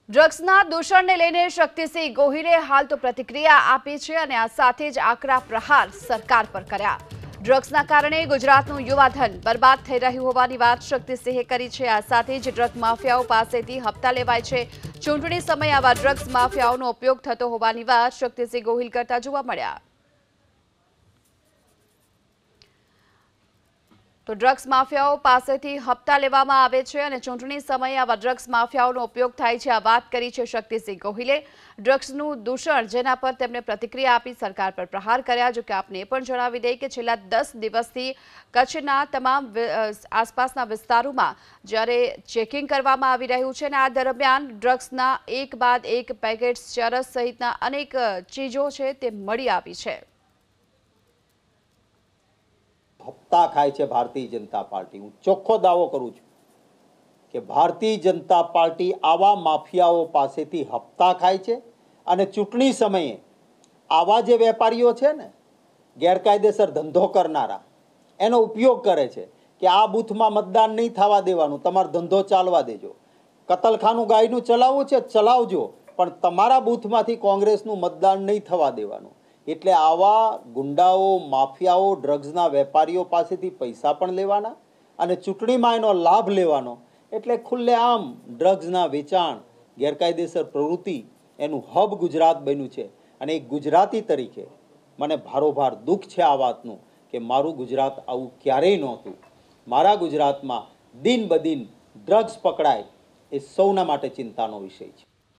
ડ્રગ્સના દૂષણને લઈને શક્તિસિંહ ગોહિલે હાલ તો પ્રતિક્રિયા આપી છે અને આ સાથે જ આકરા પ્રહાર સરકાર પર કર્યા। ડ્રગ્સના કારણે ગુજરાતનું યુવાધન બરબાદ થઈ રહ્યું હોવાની વાત શક્તિસિંહે કરી છે। આ સાથે જ ડ્રગ માફિયાઓ પાસેથી હપ્તા લેવાય છે। ચૂંટણી સમયે આવા ડ્રગ્સ માફિયાઓનો ઉપયોગ થતો હોવાની વાત શક્તિસિંહ ગોહિલ કરતા જોવા મળ્યા। તો ડ્રગ્સ માફિયાઓ પાસેથી હપ્તા લેવામાં આવે છે અને ચૂંટણી સમયે આવા ડ્રગ્સ માફિયાઓનો ઉપયોગ થાય છે। આ વાત કરી છે શક્તિસિંહ ગોહિલે। ડ્રગ્સનું દૂષણ જેના પર તેમણે પ્રતિક્રિયા આપી સરકાર પર પ્રહાર કર્યા। જો કે આપને એ પણ જણાવી દઈએ કે છેલ્લા 10 દિવસથી કચ્છના તમામ આસપાસના વિસ્તારોમાં જ્યારે ચેકિંગ કરવામાં આવી રહ્યું છે અને આ દરમિયાન ડ્રગ્સના એક બાદ એક પેકેટ્સ ચરસ સહિતના અનેક ચીજો છે તે મળી આવી છે। હપ્તા ખાય છે ભારતીય જનતા પાર્ટી। હું ચોખ્ખો દાવો કરું છું કે ભારતીય જનતા પાર્ટી આવા માફિયાઓ પાસેથી હપ્તા ખાય છે અને ચૂંટણી સમયે આવા જે વેપારીઓ છે ને ગેરકાયદેસર ધંધો કરનારા એનો ઉપયોગ કરે છે કે આ બૂથમાં મતદાન નહીં થવા દેવાનું, તમારો ધંધો ચાલવા દેજો। કતલખાનું ગાયનું ચલાવવું છે ચલાવજો, પણ તમારા બૂથમાંથી કોંગ્રેસનું મતદાન નહીં થવા દેવાનું। એટલે આવા ગુંડાઓ માફિયાઓ ડ્રગ્સના વેપારીઓ પાસેથી પૈસા પણ લેવાના અને ચૂંટણીમાં એનો લાભ લેવાનો। એટલે ખુલ્લેઆમ ડ્રગ્સના વેચાણ ગેરકાયદેસર પ્રવૃત્તિ એનું હબ ગુજરાત બન્યું છે અને એક ગુજરાતી તરીકે મને ભારોભાર દુઃખ છે આ વાતનું કે મારું ગુજરાત આવું ક્યારેય નહોતું। મારા ગુજરાતમાં દિન બદિન ડ્રગ્સ પકડાય એ સૌના માટે ચિંતાનો વિષય છે।